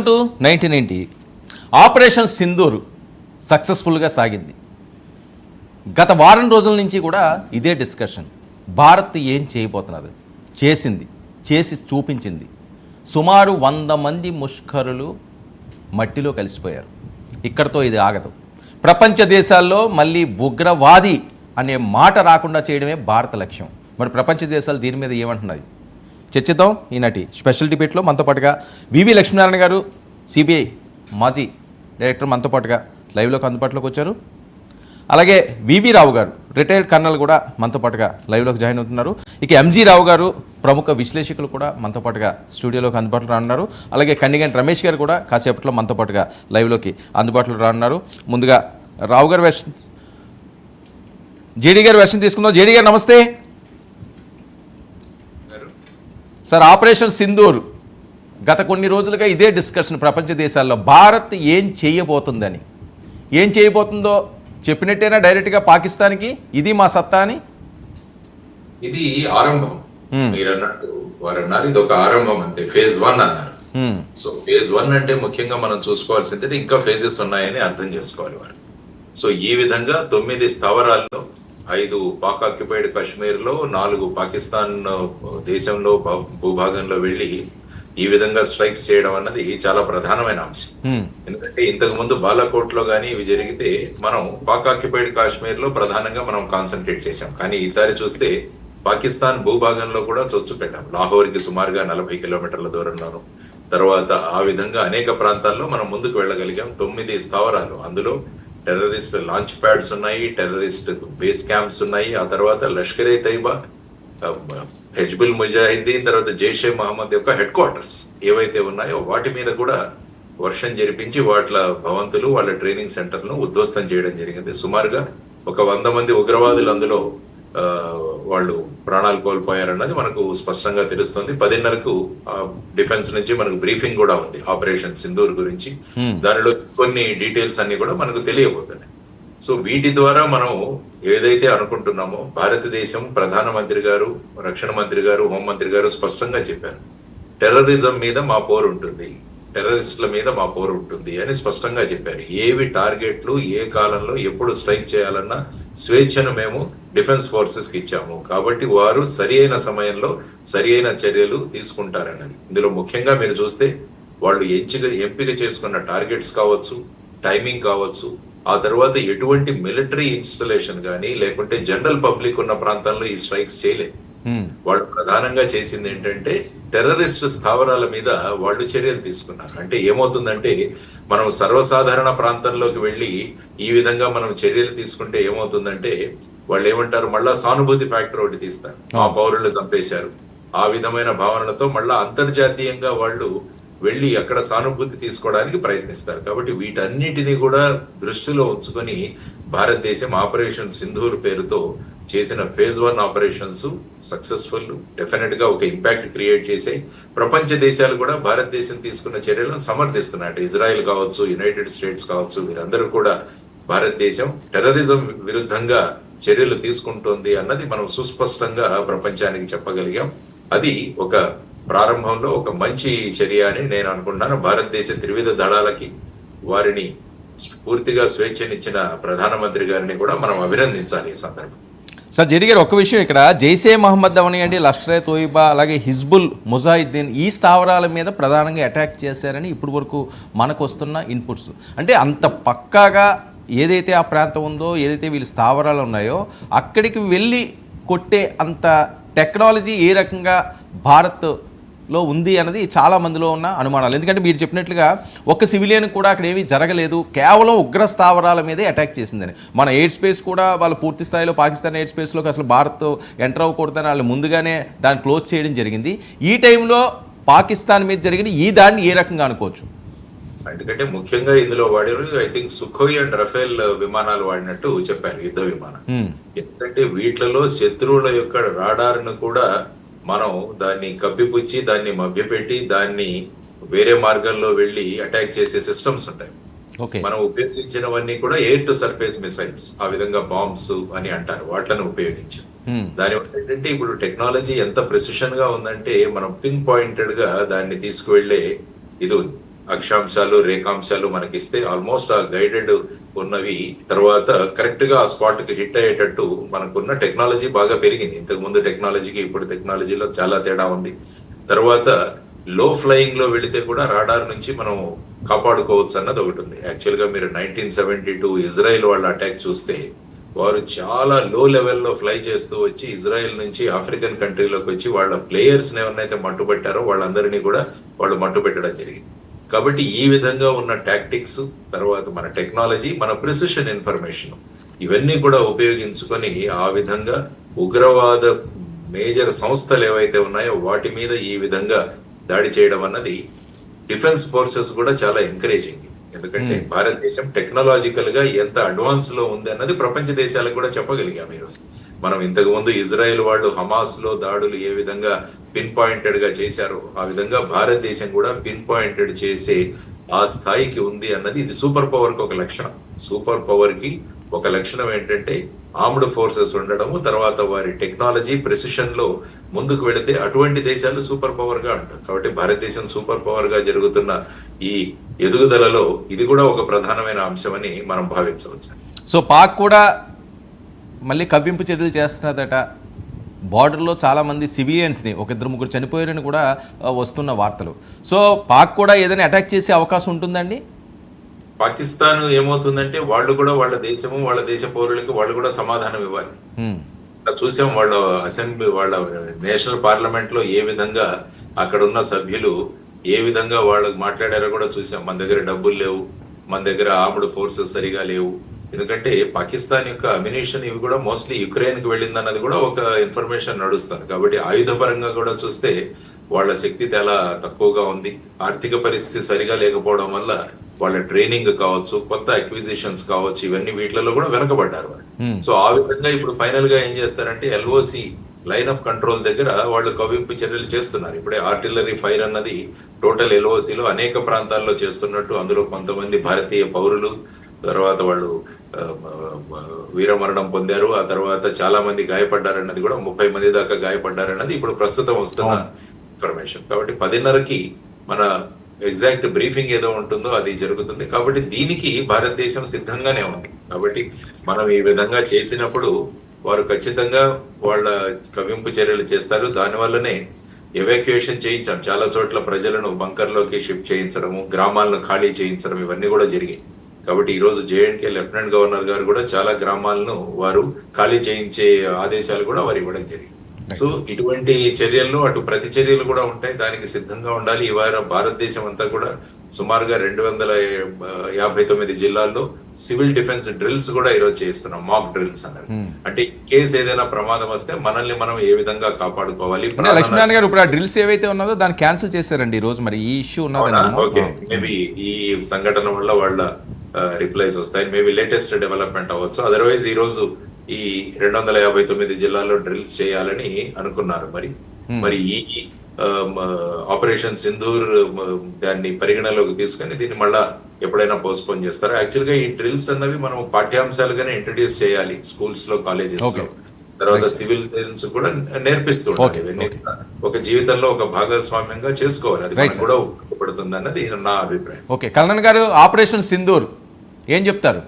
1990 operation Sindoor సక్సెస్ఫుల్గా సాగింది. గత వారం రోజుల నుంచి కూడా ఇదే డిస్కషన్. భారత్ ఏం చేయబోతున్నది, చేసి చూపించింది. సుమారు 100 మంది ముష్కరులు మట్టిలో కలిసిపోయారు. ఇక్కడతో ఇది ఆగదు. ప్రపంచ దేశాల్లో మళ్ళీ ఉగ్రవాది అనే మాట రాకుండా చేయడమే భారత లక్ష్యం. మరి ప్రపంచ దేశాలు దీని మీద ఏమంటున్నాయి చర్చిద్దాం. ఈనాటి స్పెషల్ డిబేట్లో మనతో పాటుగా వివి లక్ష్మీనారాయణ గారు, సిబిఐ మాజీ డైరెక్టర్ మనతో పాటుగా లైవ్లోకి అందుబాటులోకి వచ్చారు. అలాగే వివి రావు గారు, రిటైర్డ్ కర్నల్ కూడా మనతో పాటుగా లైవ్లోకి జాయిన్ అవుతున్నారు. ఇక ఎంజీ రావు గారు, ప్రముఖ విశ్లేషకులు కూడా మనతో పాటుగా స్టూడియోలోకి అందుబాటులో రానున్నారు. అలాగే కన్నిగంటి రమేష్ గారు కూడా కాసేపట్లో మనతో పాటుగా లైవ్లోకి అందుబాటులో రానున్నారు. ముందుగా రావు గారు వెర్షన్, జేడీ గారు వెర్షన్ తీసుకుందాం. జేడీ గారు నమస్తే సార్. ఆపరేషన్ సింధూర్ గత కొన్ని రోజులుగా ఇదే డిస్కషన్ ప్రపంచ దేశాల్లో. భారత్ ఏం చేయబోతుందో చెప్పినట్టేనా డైరెక్ట్గా పాకిస్తాన్కి ఇది మా సత్తా అని? ఇది ఆరంభం. మీరు అన్నట్టు వారు అన్నారు ఇది ఒక ఆరంభం అంతే, ఫేజ్ 1 అన్నారు. సో ఫేజ్ 1 అంటే ముఖ్యంగా మనం చూసుకోవాల్సింది ఇంకా ఫేజెస్ ఉన్నాయని అర్థం చేసుకోవాలి వారు. సో ఈ విధంగా 9 స్థావరాల్లో 5 పాక్ ఆక్యుపైడ్ కాశ్మీర్ లో, 4 పాకిస్తాన్ దేశంలో భూభాగంలో వెళ్లి ఈ విధంగా స్ట్రైక్స్ చేయడం అన్నది చాలా ప్రధానమైన అంశం. ఎందుకంటే ఇంతకు ముందు బాలాకోట్ లో గానీ ఇవి జరిగితే మనం పాక్ ఆక్యుపైడ్ కాశ్మీర్ లో ప్రధానంగా మనం కాన్సన్ట్రేట్ చేశాం. కానీ ఈసారి చూస్తే పాకిస్తాన్ భూభాగంలో కూడా చొచ్చు పెట్టాం. లాహోర్ కి సుమారుగా 40 కిలోమీటర్ల దూరంలోను, తర్వాత ఆ విధంగా అనేక ప్రాంతాల్లో మనం ముందుకు వెళ్ళగలిగాం. 9 స్థావరాలు, అందులో టెర్రరిస్ట్ లాంచ్ ప్యాడ్స్ ఉన్నాయి, టెర్రరిస్ట్ బేస్ క్యాంప్స్ ఉన్నాయి. ఆ తర్వాత లష్కరే తైబా, హెజ్బుల్ ముజాహిద్దీన్, తర్వాత జైషే మహమ్మద్ యొక్క హెడ్ క్వార్టర్స్ ఏవైతే ఉన్నాయో వాటి మీద కూడా వర్షం జరిపించి వాటి భవంతులు, వాళ్ళ ట్రైనింగ్ సెంటర్లను ఉద్ధ్వస్తం చేయడం జరిగింది. సుమారుగా ఒక 100 మంది ఉగ్రవాదులు అందులో వాళ్ళు ప్రాణాలు కోల్పోయారన్నది మనకు స్పష్టంగా తెలుస్తుంది. 10:30కు డిఫెన్స్ నుంచి మనకు బ్రీఫింగ్ కూడా ఉంది ఆపరేషన్ సింధూర్ గురించి. దానిలో కొన్ని డీటెయిల్స్ అన్ని కూడా మనకు తెలియబోతున్నాయి. సో వీటి ద్వారా మనం ఏదైతే అనుకుంటున్నామో, భారతదేశం ప్రధానమంత్రి గారు, రక్షణ మంత్రి గారు, హోంమంత్రి గారు స్పష్టంగా చెప్పారు, టెర్రరిజం మీద మా పోరు ఉంటుంది, టెర్రరిస్టుల మీద మా పోరు ఉంటుంది అని స్పష్టంగా చెప్పారు. ఏవి టార్గెట్లు, ఏ కాలంలో ఎప్పుడు స్ట్రైక్ చేయాలన్న స్వేచ్ఛను మేము డిఫెన్స్ ఫోర్సెస్ కి ఇచ్చాము. కాబట్టి వారు సరి అయిన సమయంలో సరి అయిన చర్యలు తీసుకుంటారన్నది. ఇందులో ముఖ్యంగా మీరు చూస్తే వాళ్ళు ఎంపిక చేసుకున్న టార్గెట్స్ కావచ్చు, టైమింగ్ కావచ్చు, ఆ తర్వాత ఎటువంటి మిలిటరీ ఇన్స్టలేషన్ కానీ లేకుంటే జనరల్ పబ్లిక్ ఉన్న ప్రాంతాల్లో ఈ స్ట్రైక్స్ చేయలేదు. వాళ్ళు ప్రధానంగా చేసింది ఏంటంటే టెర్రరిస్ట్ స్థావరాల మీద వాళ్ళు చర్యలు తీసుకున్నారు. అంటే ఏమవుతుందంటే మనం సర్వసాధారణ ప్రాంతంలోకి వెళ్ళి ఈ విధంగా మనం చర్యలు తీసుకుంటే ఏమవుతుందంటే వాళ్ళు ఏమంటారు, మళ్ళా సానుభూతి ఫ్యాక్టర్ ఒకటి తీస్తారు. ఆ పౌరులు చంపేశారు, ఆ విధమైన భావనలతో మళ్ళా అంతర్జాతీయంగా వాళ్ళు వెళ్ళి అక్కడ సానుభూతి తీసుకోవడానికి ప్రయత్నిస్తారు. కాబట్టి వీటన్నిటిని కూడా దృష్టిలో ఉంచుకొని భారతదేశం ఆపరేషన్ సింధూర్ పేరుతో చేసిన ఫేజ్ 1 ఆపరేషన్స్ సక్సెస్ఫుల్, డెఫినెట్ గా ఒక ఇంపాక్ట్ క్రియేట్ చేసే ప్రపంచ దేశాలు కూడా భారతదేశం తీసుకున్న చర్యలను సమర్థిస్తున్నాయి. ఇజ్రాయెల్ కావచ్చు, యునైటెడ్ స్టేట్స్ కావచ్చు, వీరందరూ కూడా భారతదేశం టెర్రరిజం విరుద్ధంగా చర్యలు తీసుకుంటోంది అన్నది మనం సుస్పష్టంగా ప్రపంచానికి చెప్పగలిగాం. అది ఒక ప్రారంభంలో ఒక మంచి చర్య అని నేను అనుకుంటున్నాను. భారతదేశ త్రివిధ దళాలకి వారిని పూర్తిగా స్వేచ్ఛనిచ్చిన ప్రధానమంత్రి గారిని కూడా మనం అభినందించాలి ఈ సందర్భం. సార్ జేడీ గారు, ఒక్క విషయం ఇక్కడ, జైషే మహమ్మద్ అవనియండి, లష్కరే తోయిబా, అలాగే హిజ్బుల్ ముజాహిద్దీన్ ఈ స్థావరాల మీద ప్రధానంగా అటాక్ చేశారని ఇప్పుడు వరకు మనకు వస్తున్న ఇన్పుట్స్. అంటే అంత పక్కాగా ఏదైతే ఆ ప్రాంతం ఉందో, ఏదైతే వీళ్ళ స్థావరాలు ఉన్నాయో అక్కడికి వెళ్ళి కొట్టే అంత టెక్నాలజీ ఏ రకంగా భారత్లో ఉంది అన్నది చాలా మందిలో ఉన్న అనుమానాలు. ఎందుకంటే మీరు చెప్పినట్లుగా ఒక్క సివిలియన్ కూడా అక్కడ ఏమీ జరగలేదు, కేవలం ఉగ్ర స్థావరాల మీదే అటాక్ చేసిందని. మన ఎయిర్ స్పేస్ కూడా వాళ్ళు పూర్తి స్థాయిలో పాకిస్తాన్ ఎయిర్ స్పేస్లోకి అసలు భారత్ ఎంటర్ అవ్వకూడదని వాళ్ళు ముందుగానే దాన్ని క్లోజ్ చేయడం జరిగింది. ఈ టైంలో పాకిస్తాన్ మీద జరిగిన ఈ దాన్ని ఏ రకంగా అనుకోవచ్చు? ఎందుకంటే ముఖ్యంగా ఇందులో వాడారు, I think Sukhoi and Rafale విమానాలు వాడినట్టు చెప్పారు, యుద్ధ విమానం. ఎందుకంటే వీటిలలో శత్రువుల యొక్క రాడార్ను కూడా మనం దాన్ని కప్పిపుచ్చి, దాన్ని మభ్యపెట్టి, దాన్ని వేరే మార్గంలో వెళ్ళి అటాక్ చేసే సిస్టమ్స్ ఉంటాయి. మనం ఉపయోగించినవన్నీ కూడా ఎయిర్ టు సర్ఫేస్ మిసైల్స్, ఆ విధంగా బాంబ్స్ అని అంటారు, వాటిని ఉపయోగించాం. దానివల్ల ఏంటంటే ఇప్పుడు టెక్నాలజీ ఎంత ప్రెసిషన్ గా ఉందంటే మనం పిన్ పాయింటెడ్ గా దాన్ని తీసుకువెళ్లే ఇది ఉంది. అక్షాంశాలు రేఖాంశాలు మనకిస్తే ఆల్మోస్ట్ ఆ గైడెడ్ ఉన్నవి తర్వాత కరెక్ట్ గా ఆ స్పాట్ కి హిట్ అయ్యేటట్టు మనకున్న టెక్నాలజీ బాగా పెరిగింది. ఇంతకు ముందు టెక్నాలజీకి ఇప్పుడు టెక్నాలజీలో చాలా తేడా ఉంది. తర్వాత లో ఫ్లయింగ్ లో వెళితే కూడా రాడార్ నుంచి మనం కాపాడుకోవచ్చు అన్నది ఒకటి ఉంది. యాక్చువల్ గా మీరు 1972 ఇజ్రాయెల్ వాళ్ళ అటాక్ చూస్తే వారు చాలా లో లెవెల్లో ఫ్లై చేస్తూ వచ్చి ఇజ్రాయెల్ నుంచి ఆఫ్రికన్ కంట్రీలోకి వచ్చి వాళ్ళ ప్లేయర్స్ ఎవరినైతే మట్టుబెట్టారో వాళ్ళందరినీ కూడా వాళ్ళు మట్టుబెట్టడం జరిగింది. కాబట్టి ఈ విధంగా ఉన్న టాక్టిక్స్, తర్వాత మన టెక్నాలజీ, మన ప్రిసిషన్ ఇన్ఫర్మేషన్ ఇవన్నీ కూడా ఉపయోగించుకొని ఆ విధంగా ఉగ్రవాద మేజర్ సంస్థలు ఏవైతే ఉన్నాయో వాటి మీద ఈ విధంగా దాడి చేయడం అన్నది డిఫెన్స్ ఫోర్సెస్ కూడా చాలా ఎంకరేజింగ్. ఎందుకంటే భారతదేశం టెక్నాలజికల్ గా ఎంత అడ్వాన్స్ లో ఉంది అన్నది ప్రపంచ దేశాలకు కూడా చెప్పగలిగాం ఈరోజు. మనం ఇంతకు ముందు ఇజ్రాయెల్ వాళ్ళు హమాస్ లో దాడులు ఏ విధంగా పిన్ పాయింటెడ్ గా చేశారో ఆ విధంగా భారతదేశం కూడా పిన్ పాయింటెడ్ చేసే ఆ స్థాయికి ఉంది అన్నది ఇది సూపర్ పవర్ కి ఒక లక్షణం. సూపర్ పవర్ కి ఒక లక్షణం ఏంటంటే ఆర్మ్డ్ ఫోర్సెస్ ఉండడము, తర్వాత వారి టెక్నాలజీ ప్రెసిషన్ లో ముందుకు వెళితే అటువంటి దేశాలు సూపర్ పవర్ గా ఉంటారు. కాబట్టి భారతదేశం సూపర్ పవర్ గా జరుగుతున్న ఈ ఎదుగుదలలో ఇది కూడా ఒక ప్రధానమైన అంశమని మనం భావించవచ్చు. సో పాక్ కూడా మళ్ళీ కవ్వింపు చర్యలు చేస్తున్నదట. బార్డర్లో చాలామంది సివిలియన్స్ని, ఒక ఇద్దరు ముగ్గురు చనిపోయారని కూడా వస్తున్న వార్తలు. సో పాక్ కూడా ఏదైనా అటాక్ చేసే అవకాశం ఉంటుందండి? పాకిస్తాన్ ఏమవుతుందంటే వాళ్ళు కూడా వాళ్ళ దేశము, వాళ్ళ దేశ పౌరులకి వాళ్ళు కూడా సమాధానం ఇవ్వాలి. చూసాం వాళ్ళ అసెంబ్లీ, వాళ్ళ నేషనల్ పార్లమెంట్ లో ఏ విధంగా అక్కడ ఉన్న సభ్యులు ఏ విధంగా వాళ్ళకి మాట్లాడారో కూడా చూసాం. మన దగ్గర డబ్బులు లేవు, మన దగ్గర ఆర్మ్డ్ ఫోర్సెస్ సరిగా లేవు. ఎందుకంటే పాకిస్తాన్ యొక్క అమ్యునిషన్ ఇవి కూడా మోస్ట్లీ యుక్రెయిన్ కి వెళ్ళింది అన్నది కూడా ఒక ఇన్ఫర్మేషన్ నడుస్తుంది. కాబట్టి ఆయుధ పరంగా కూడా చూస్తే వాళ్ళ శక్తి చాలా తక్కువగా ఉంది. ఆర్థిక పరిస్థితి సరిగా లేకపోవడం వల్ల వాళ్ళ ట్రైనింగ్ కావచ్చు, కొత్త అక్విజిషన్స్ కావచ్చు, ఇవన్నీ వీటిలలో కూడా వెనకబడ్డారు వాళ్ళు. సో ఆ విధంగా ఇప్పుడు ఫైనల్ గా ఏం చేస్తారంటే ఎల్ఓసి లైన్ ఆఫ్ కంట్రోల్ దగ్గర వాళ్ళు కవ్వింపు చర్యలు చేస్తున్నారు. ఇప్పుడే ఆర్టిలరీ ఫైర్ అన్నది టోటల్ ఎల్ఓసిలో అనేక ప్రాంతాల్లో చేస్తున్నట్టు, అందులో కొంతమంది భారతీయ పౌరులు తర్వాత వాళ్ళు వీరమరణం పొందారు. ఆ తర్వాత చాలా మంది గాయపడ్డారన్నది కూడా 30 మంది దాకా గాయపడ్డారన్నది ఇప్పుడు ప్రస్తుతం వస్తున్న ఇన్ఫర్మేషన్. కాబట్టి 10:30కి మన ఎగ్జాక్ట్ బ్రీఫింగ్ ఏదో ఉంటుందో అది జరుగుతుంది. కాబట్టి దీనికి భారతదేశం సిద్ధంగానే ఉంది. కాబట్టి మనం ఈ విధంగా చేసినప్పుడు వారు ఖచ్చితంగా వాళ్ళ కవ్వింపు చర్యలు చేస్తారు. దానివల్లనే ఎవాక్యుయేషన్ చేయించాం, చాలా చోట్ల ప్రజలను బంకర్లోకి షిఫ్ట్ చేయించడము, గ్రామాలను ఖాళీ చేయించడం, ఇవన్నీ కూడా జరిగాయి. కాబట్టి ఈ రోజు జేఎండ్కే లెఫ్టినెంట్ గవర్నర్ గారు కూడా చాలా గ్రామాలను వారు ఖాళీ చేయించే ఆదేశాలు కూడా వారు ఇవ్వడం జరిగింది. సో ఇటువంటి చర్యల్లో అటు ప్రతి చర్యలు కూడా ఉంటాయి, దానికి సిద్ధంగా ఉండాలి. ఇవాళ భారతదేశం అంతా కూడా సుమారుగా 259 జిల్లాల్లో సివిల్ డిఫెన్స్ డ్రిల్స్ కూడా ఈరోజు చేస్తున్నాం, మాక్ డ్రిల్స్ అన్నవి. అంటే కేసు ఏదైనా ప్రమాదం వస్తే మనల్ని మనం ఏ విధంగా కాపాడుకోవాలి. లక్ష్మణ్ గారు ఇప్పుడు ఆ డ్రిల్స్ ఏవైతే ఉన్నదో దాన్ని క్యాన్సిల్ చేశారండి ఈ రోజు. మరి ఈ ఇష్యూ ఉన్నది. ఓకే, మేబీ ఈ సంఘటన వల్ల వాళ్ళ రిప్లైస్ వస్తాయి, మేబీ లేటెస్ట్ డెవలప్మెంట్ అవ్వచ్చు. అదర్వైజ్ ఈ రోజు ఈ 259 జిల్లాల్లో డ్రిల్స్ చేయాలని అనుకున్నారు. మరి ఈ ఆపరేషన్ సింధూర్ దాన్ని పరిగణలోకి తీసుకొని దీన్ని మళ్ళా ఎప్పుడైనా పోస్ట్పోన్ చేస్తారు. యాక్చువల్ గా ఈ డ్రిల్స్ అన్నవి మనం పాఠ్యాంశాలుగానే ఇంట్రడ్యూస్ చేయాలి స్కూల్స్ లో, కాలేజెస్ లో. తర్వాత సివిల్ డ్రిల్స్ కూడా నేర్పిస్తూ ఉండాలి. ఇవన్నీ ఒక జీవితంలో ఒక భాగస్వామ్యంగా చేసుకోవాలి. అది కూడా ఉపయోగపడుతుంది అన్నది నా అభిప్రాయం. ఓకే, కల్నల్ గారు, ఆపరేషన్ సింధూర్ ఏం చెప్తారు?